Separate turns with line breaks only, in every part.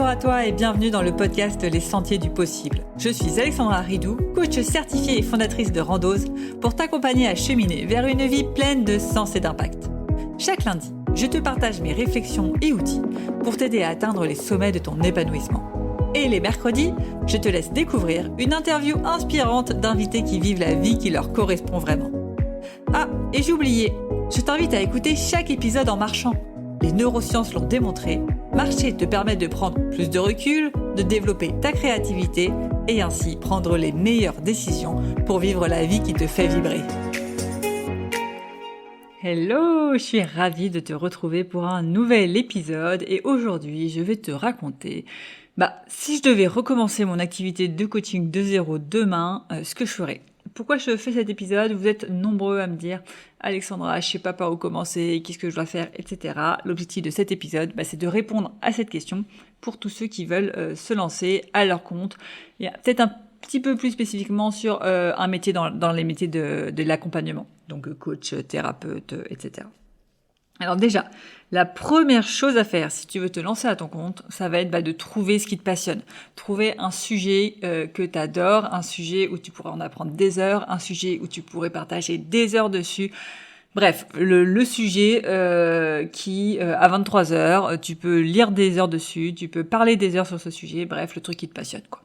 Bonjour à toi et bienvenue dans le podcast Les Sentiers du Possible. Je suis Alexandra Ridou, coach certifiée et fondatrice de Randose, pour t'accompagner à cheminer vers une vie pleine de sens et d'impact. Chaque lundi, je te partage mes réflexions et outils pour t'aider à atteindre les sommets de ton épanouissement. Et les mercredis, je te laisse découvrir une interview inspirante d'invités qui vivent la vie qui leur correspond vraiment. Ah, et j'ai oublié, je t'invite à écouter chaque épisode en marchant. Les neurosciences l'ont démontré, marcher te permet de prendre plus de recul, de développer ta créativité et ainsi prendre les meilleures décisions pour vivre la vie qui te fait vibrer. Hello, je suis ravie de te retrouver pour un nouvel épisode et aujourd'hui je vais te raconter si je devais recommencer mon activité de coaching de zéro demain, ce que je ferais. Pourquoi je fais cet épisode ? Vous êtes nombreux à me dire « Alexandra, je sais pas par où commencer, qu'est-ce que je dois faire, etc. » L'objectif de cet épisode, c'est de répondre à cette question pour tous ceux qui veulent se lancer à leur compte. Il y a peut-être un petit peu plus spécifiquement sur un métier dans les métiers de l'accompagnement, donc coach, thérapeute, etc. Alors déjà, la première chose à faire si tu veux te lancer à ton compte, ça va être de trouver ce qui te passionne. Trouver un sujet que tu adores, un sujet où tu pourrais en apprendre des heures, un sujet où tu pourrais partager des heures dessus. Bref, le sujet qui, à 23 heures, tu peux lire des heures dessus, tu peux parler des heures sur ce sujet, bref, le truc qui te passionne, quoi.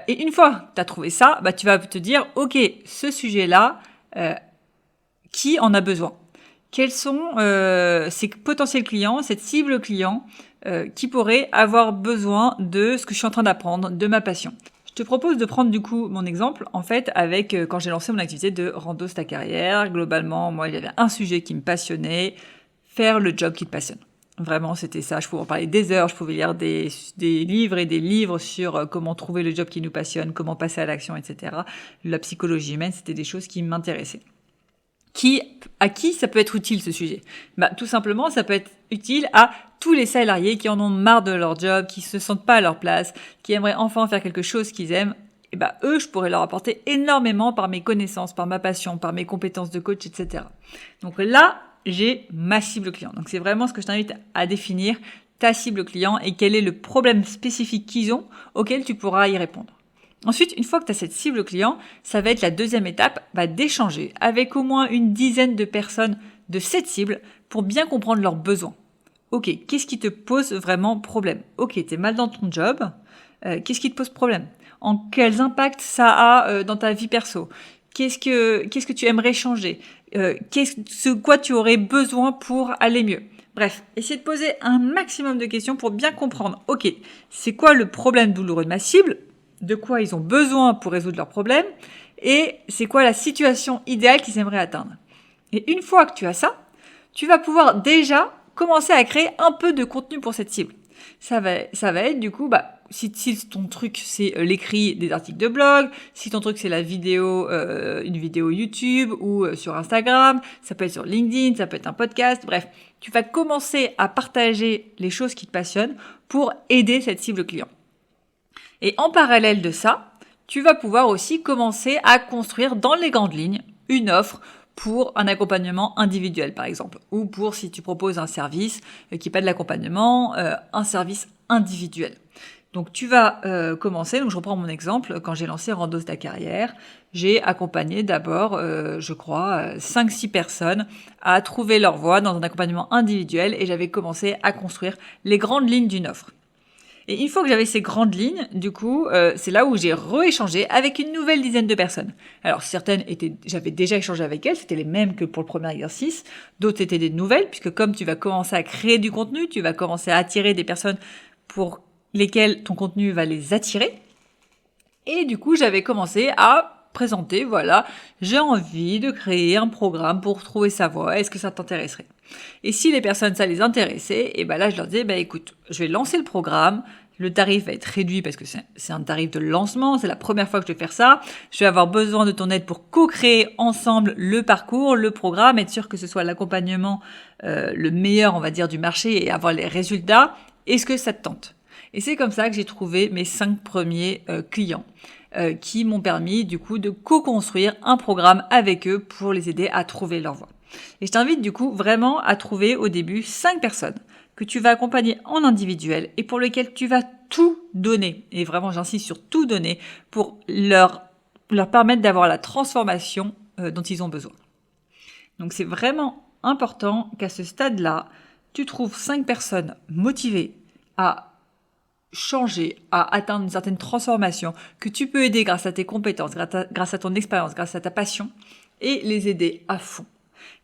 Et une fois que tu as trouvé ça, tu vas te dire, ok, ce sujet-là, qui en a besoin ? Quels sont ces potentiels clients, cette cible client qui pourrait avoir besoin de ce que je suis en train d'apprendre, de ma passion. Je te propose de prendre du coup mon exemple en fait avec quand j'ai lancé mon activité de Randose ta carrière. Globalement, moi, il y avait un sujet qui me passionnait, faire le job qui te passionne. Vraiment, c'était ça. Je pouvais en parler des heures, je pouvais lire des livres et des livres sur comment trouver le job qui nous passionne, comment passer à l'action, etc. La psychologie humaine, c'était des choses qui m'intéressaient. À qui ça peut être utile ce sujet ? Tout simplement, ça peut être utile à tous les salariés qui en ont marre de leur job, qui se sentent pas à leur place, qui aimeraient enfin faire quelque chose qu'ils aiment. Et eux, je pourrais leur apporter énormément par mes connaissances, par ma passion, par mes compétences de coach, etc. Donc là, j'ai ma cible client. Donc c'est vraiment ce que je t'invite à définir, ta cible client et quel est le problème spécifique qu'ils ont auquel tu pourras y répondre. Ensuite, une fois que tu as cette cible client, ça va être la deuxième étape, d'échanger avec au moins une dizaine de personnes de cette cible pour bien comprendre leurs besoins. Ok, qu'est-ce qui te pose vraiment problème ? Ok, t'es mal dans ton job, qu'est-ce qui te pose problème ? En quels impacts ça a dans ta vie perso ? Qu'est-ce que tu aimerais changer ? Quoi tu aurais besoin pour aller mieux ? Bref, essayer de poser un maximum de questions pour bien comprendre, ok, c'est quoi le problème douloureux de ma cible ? De quoi ils ont besoin pour résoudre leurs problèmes et c'est quoi la situation idéale qu'ils aimeraient atteindre. Et une fois que tu as ça, tu vas pouvoir déjà commencer à créer un peu de contenu pour cette cible. Ça va être du coup, si ton truc c'est l'écrit des articles de blog, si ton truc c'est la vidéo, une vidéo YouTube ou sur Instagram, ça peut être sur LinkedIn, ça peut être un podcast, bref. Tu vas commencer à partager les choses qui te passionnent pour aider cette cible client. Et en parallèle de ça, tu vas pouvoir aussi commencer à construire dans les grandes lignes une offre pour un accompagnement individuel, par exemple, ou pour si tu proposes un service qui n'est pas de l'accompagnement, un service individuel. Donc tu vas commencer, donc je reprends mon exemple, quand j'ai lancé Randose ta carrière, j'ai accompagné d'abord, 5-6 personnes à trouver leur voie dans un accompagnement individuel et j'avais commencé à construire les grandes lignes d'une offre. Et une fois que j'avais ces grandes lignes, du coup, c'est là où j'ai rééchangé avec une nouvelle dizaine de personnes. Alors, certaines j'avais déjà échangé avec elles, c'était les mêmes que pour le premier exercice. D'autres étaient des nouvelles, puisque comme tu vas commencer à créer du contenu, tu vas commencer à attirer des personnes pour lesquelles ton contenu va les attirer. Et du coup, j'avais commencé à présenter, j'ai envie de créer un programme pour trouver sa voie, est-ce que ça t'intéresserait ? Et si les personnes, ça les intéressait, et là, je leur disais, écoute, je vais lancer le programme, le tarif va être réduit parce que c'est un tarif de lancement, c'est la première fois que je vais faire ça, je vais avoir besoin de ton aide pour co-créer ensemble le parcours, le programme, être sûr que ce soit l'accompagnement le meilleur, on va dire, du marché et avoir les résultats, est-ce que ça te tente ? Et c'est comme ça que j'ai trouvé mes 5 premiers clients qui m'ont permis du coup de co-construire un programme avec eux pour les aider à trouver leur voie. Et je t'invite du coup vraiment à trouver au début 5 personnes que tu vas accompagner en individuel et pour lequel tu vas tout donner, et vraiment j'insiste sur tout donner, pour leur permettre d'avoir la transformation dont ils ont besoin. Donc c'est vraiment important qu'à ce stade-là, tu trouves 5 personnes motivées à changer, à atteindre une certaine transformation, que tu peux aider grâce à tes compétences, grâce à ton expérience, grâce à ta passion, et les aider à fond.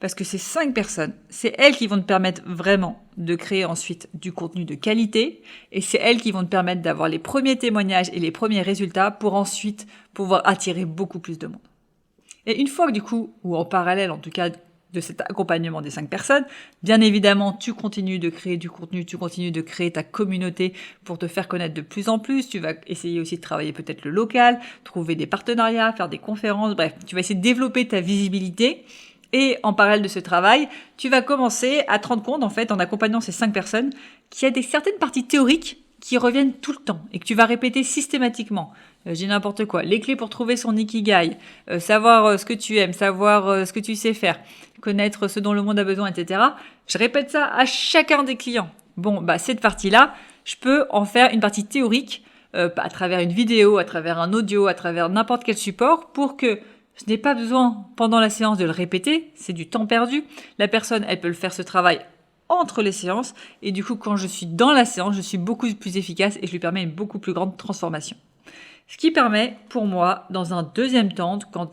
Parce que ces 5 personnes, c'est elles qui vont te permettre vraiment de créer ensuite du contenu de qualité, et c'est elles qui vont te permettre d'avoir les premiers témoignages et les premiers résultats pour ensuite pouvoir attirer beaucoup plus de monde. Et une fois que du coup, ou en parallèle en tout cas, de cet accompagnement des 5 personnes, bien évidemment, tu continues de créer du contenu, tu continues de créer ta communauté pour te faire connaître de plus en plus. Tu vas essayer aussi de travailler peut-être le local, trouver des partenariats, faire des conférences, bref, tu vas essayer de développer ta visibilité. Et en parallèle de ce travail, tu vas commencer à te rendre compte, en fait, en accompagnant ces 5 personnes, qu'il y a certaines parties théoriques qui reviennent tout le temps et que tu vas répéter systématiquement. Je dis n'importe quoi. Les clés pour trouver son ikigai, savoir ce que tu aimes, savoir ce que tu sais faire, connaître ce dont le monde a besoin, etc. Je répète ça à chacun des clients. Bon, cette partie-là, je peux en faire une partie théorique à travers une vidéo, à travers un audio, à travers n'importe quel support pour que je n'ai pas besoin pendant la séance de le répéter. C'est du temps perdu. La personne, elle peut le faire ce travail entre les séances et du coup, quand je suis dans la séance, je suis beaucoup plus efficace et je lui permets une beaucoup plus grande transformation. Ce qui permet, pour moi, dans un deuxième temps, quand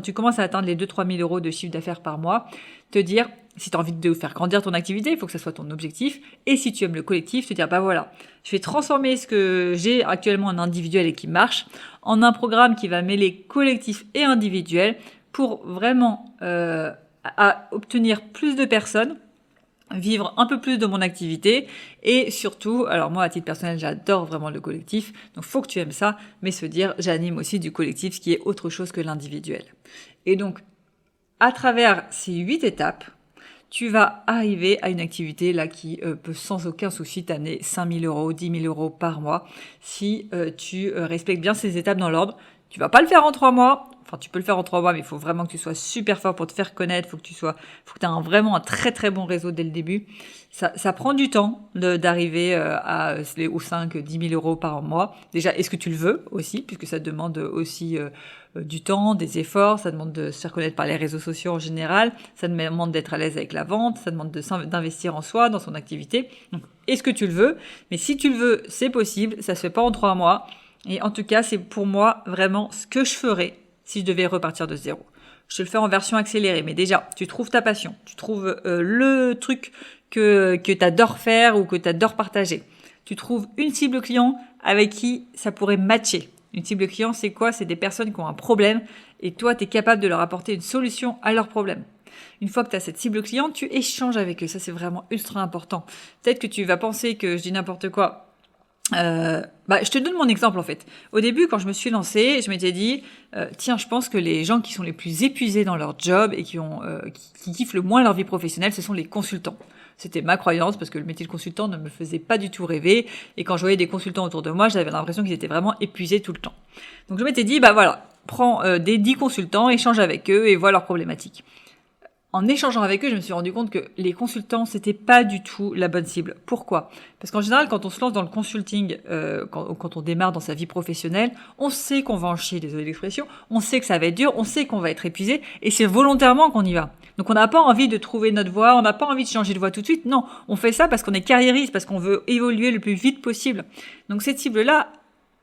tu commences à atteindre les 2-3 000 euros de chiffre d'affaires par mois, te dire, si tu as envie de faire grandir ton activité, il faut que ça soit ton objectif. Et si tu aimes le collectif, te dire, voilà, je vais transformer ce que j'ai actuellement en individuel et qui marche en un programme qui va mêler collectif et individuel pour vraiment à obtenir plus de personnes, vivre un peu plus de mon activité et surtout, alors moi à titre personnel j'adore vraiment le collectif, donc faut que tu aimes ça, mais se dire j'anime aussi du collectif, ce qui est autre chose que l'individuel. Et donc à travers ces 8 étapes, tu vas arriver à une activité là qui peut sans aucun souci t'amener 5 000 euros, 10 000 euros par mois si tu respectes bien ces étapes dans l'ordre. Tu vas pas le faire en 3 mois. Enfin, tu peux le faire en 3 mois, mais il faut vraiment que tu sois super fort pour te faire connaître. Faut que tu aies vraiment un très très bon réseau dès le début. Ça prend du temps d'arriver aux 5, 10 000 euros par mois. Déjà, est-ce que tu le veux aussi, puisque ça demande aussi du temps, des efforts, ça demande de se faire connaître par les réseaux sociaux en général, ça demande d'être à l'aise avec la vente, ça demande d'investir en soi, dans son activité. Donc, est-ce que tu le veux? Mais si tu le veux, c'est possible. Ça se fait pas en 3 mois. Et en tout cas, c'est pour moi vraiment ce que je ferais si je devais repartir de zéro. Je te le fais en version accélérée, mais déjà, tu trouves ta passion, tu trouves le truc que tu adores faire ou que tu adores partager. Tu trouves une cible client avec qui ça pourrait matcher. Une cible client, c'est quoi? C'est des personnes qui ont un problème et toi, tu es capable de leur apporter une solution à leur problème. Une fois que tu as cette cible client, tu échanges avec eux. Ça, c'est vraiment ultra important. Peut-être que tu vas penser que je dis n'importe quoi. Je te donne mon exemple en fait. Au début, quand je me suis lancée, je m'étais dit, tiens, je pense que les gens qui sont les plus épuisés dans leur job et qui kiffent le moins leur vie professionnelle, ce sont les consultants. C'était ma croyance parce que le métier de consultant ne me faisait pas du tout rêver. Et quand je voyais des consultants autour de moi, j'avais l'impression qu'ils étaient vraiment épuisés tout le temps. Donc je m'étais dit, prends des 10 consultants, échange avec eux et vois leurs problématiques. En échangeant avec eux, je me suis rendu compte que les consultants, c'était pas du tout la bonne cible. Pourquoi? Parce qu'en général, quand on se lance dans le consulting, quand on démarre dans sa vie professionnelle, on sait qu'on va en chier, désolé l'expression, on sait que ça va être dur, on sait qu'on va être épuisé, et c'est volontairement qu'on y va. Donc on n'a pas envie de trouver notre voie, on n'a pas envie de changer de voie tout de suite, non, on fait ça parce qu'on est carriériste, parce qu'on veut évoluer le plus vite possible. Donc cette cible-là,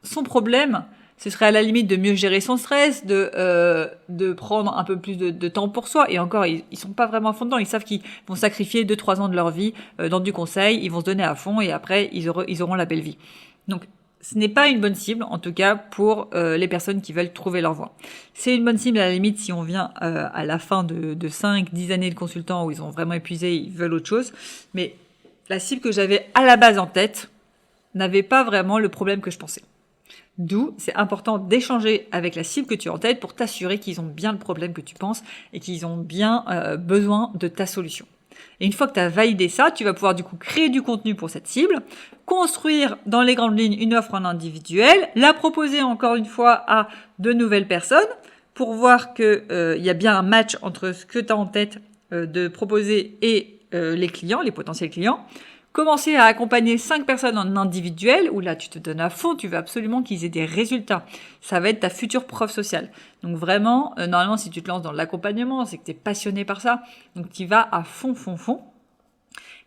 son problème, ce serait à la limite de mieux gérer son stress, de prendre un peu plus de temps pour soi. Et encore, ils sont pas vraiment à fond dedans. Ils savent qu'ils vont sacrifier 2-3 ans de leur vie dans du conseil. Ils vont se donner à fond et après, ils auront la belle vie. Donc, ce n'est pas une bonne cible, en tout cas, pour les personnes qui veulent trouver leur voie. C'est une bonne cible à la limite si on vient à la fin de 5-10 années de consultants où ils ont vraiment épuisé, ils veulent autre chose. Mais la cible que j'avais à la base en tête n'avait pas vraiment le problème que je pensais. D'où, c'est important d'échanger avec la cible que tu as en tête pour t'assurer qu'ils ont bien le problème que tu penses et qu'ils ont bien besoin de ta solution. Et une fois que tu as validé ça, tu vas pouvoir du coup créer du contenu pour cette cible, construire dans les grandes lignes une offre en individuel, la proposer encore une fois à de nouvelles personnes pour voir qu'il y a bien un match entre ce que tu as en tête de proposer et les clients, les potentiels clients. Commencer à accompagner 5 personnes en individuel, où là tu te donnes à fond, tu veux absolument qu'ils aient des résultats. Ça va être ta future prof sociale. Donc vraiment, normalement si tu te lances dans l'accompagnement, c'est que tu es passionné par ça. Donc tu y vas à fond.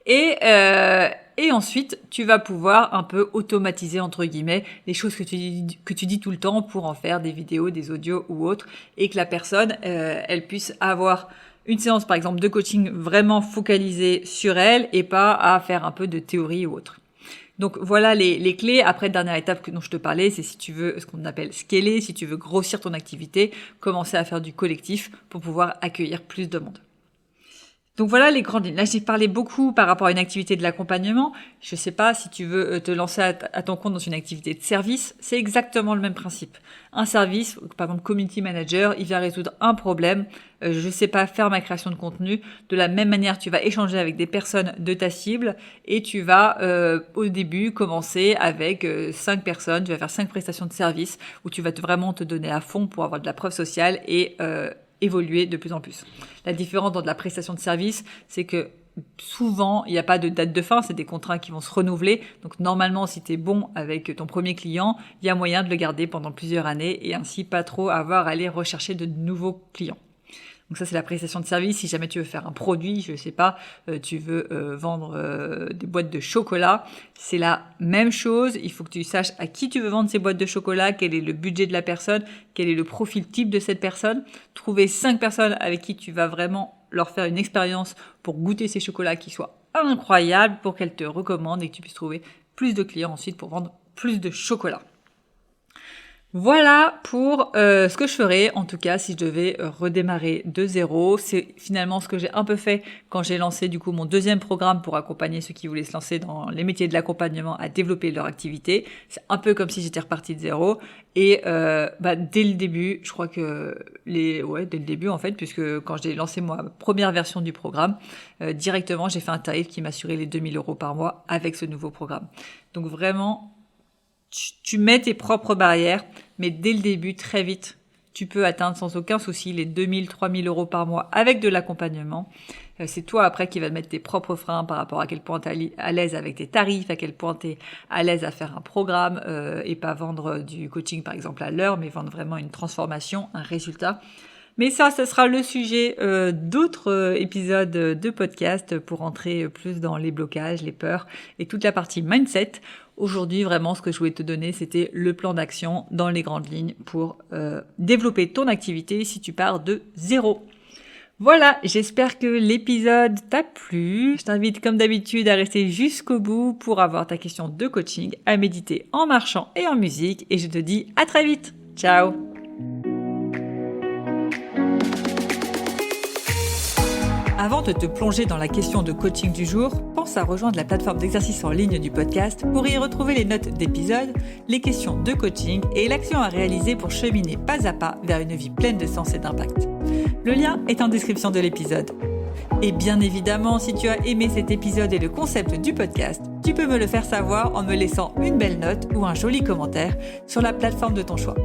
Et ensuite, tu vas pouvoir un peu automatiser, entre guillemets, les choses que tu dis tout le temps pour en faire des vidéos, des audios ou autres, et que la personne, elle puisse avoir une séance, par exemple, de coaching vraiment focalisée sur elle et pas à faire un peu de théorie ou autre. Donc voilà les clés. Après, dernière étape dont je te parlais, c'est si tu veux ce qu'on appelle scaler, si tu veux grossir ton activité, commencer à faire du collectif pour pouvoir accueillir plus de monde. Donc voilà les grandes lignes. Là, j'ai parlé beaucoup par rapport à une activité de l'accompagnement. Je sais pas si tu veux te lancer à ton compte dans une activité de service. C'est exactement le même principe. Un service, par exemple community manager, il vient résoudre un problème. Je sais pas faire ma création de contenu. De la même manière, tu vas échanger avec des personnes de ta cible et tu vas au début commencer avec 5 personnes. Tu vas faire 5 prestations de service où tu vas vraiment te donner à fond pour avoir de la preuve sociale et évoluer de plus en plus. La différence dans de la prestation de service, c'est que souvent, il n'y a pas de date de fin, c'est des contrats qui vont se renouveler. Donc normalement, si tu es bon avec ton premier client, il y a moyen de le garder pendant plusieurs années et ainsi pas trop avoir à aller rechercher de nouveaux clients. Donc ça, c'est la prestation de service. Si jamais tu veux faire un produit, je sais pas, tu veux vendre des boîtes de chocolat, c'est la même chose. Il faut que tu saches à qui tu veux vendre ces boîtes de chocolat, quel est le budget de la personne, quel est le profil type de cette personne. Trouver 5 personnes avec qui tu vas vraiment leur faire une expérience pour goûter ces chocolats qui soient incroyables, pour qu'elles te recommandent et que tu puisses trouver plus de clients ensuite pour vendre plus de chocolat. Voilà pour ce que je ferais, en tout cas, si je devais redémarrer de zéro. C'est finalement ce que j'ai un peu fait quand j'ai lancé du coup mon deuxième programme pour accompagner ceux qui voulaient se lancer dans les métiers de l'accompagnement à développer leur activité. C'est un peu comme si j'étais repartie de zéro. Et dès le début, je crois que dès le début en fait, puisque quand j'ai lancé ma première version du programme, directement j'ai fait un tarif qui m'assurait les 2 000 € par mois avec ce nouveau programme. Donc vraiment, tu mets tes propres barrières, mais dès le début, très vite, tu peux atteindre sans aucun souci les 2 000, 3 000 € par mois avec de l'accompagnement. C'est toi après qui vas mettre tes propres freins par rapport à quel point tu es à l'aise avec tes tarifs, à quel point tu es à l'aise à faire un programme et pas vendre du coaching par exemple à l'heure, mais vendre vraiment une transformation, un résultat. Mais ça sera le sujet d'autres épisodes de podcast pour entrer plus dans les blocages, les peurs et toute la partie mindset. Aujourd'hui, vraiment, ce que je voulais te donner, c'était le plan d'action dans les grandes lignes pour développer ton activité si tu pars de zéro. Voilà, j'espère que l'épisode t'a plu. Je t'invite comme d'habitude à rester jusqu'au bout pour avoir ta question de coaching à méditer en marchant et en musique. Et je te dis à très vite. Ciao! Avant de te plonger dans la question de coaching du jour, pense à rejoindre la plateforme d'exercice en ligne du podcast pour y retrouver les notes d'épisode, les questions de coaching et l'action à réaliser pour cheminer pas à pas vers une vie pleine de sens et d'impact. Le lien est en description de l'épisode. Et bien évidemment, si tu as aimé cet épisode et le concept du podcast, tu peux me le faire savoir en me laissant une belle note ou un joli commentaire sur la plateforme de ton choix.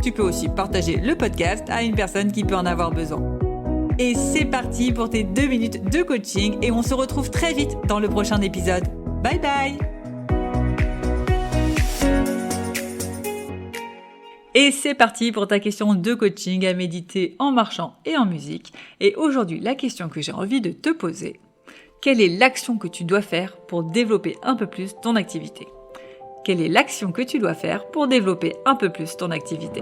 Tu peux aussi partager le podcast à une personne qui peut en avoir besoin. Et c'est parti pour tes 2 minutes de coaching et on se retrouve très vite dans le prochain épisode. Bye bye! Et c'est parti pour ta question de coaching à méditer en marchant et en musique. Et aujourd'hui, la question que j'ai envie de te poser, quelle est l'action que tu dois faire pour développer un peu plus ton activité? Quelle est l'action que tu dois faire pour développer un peu plus ton activité?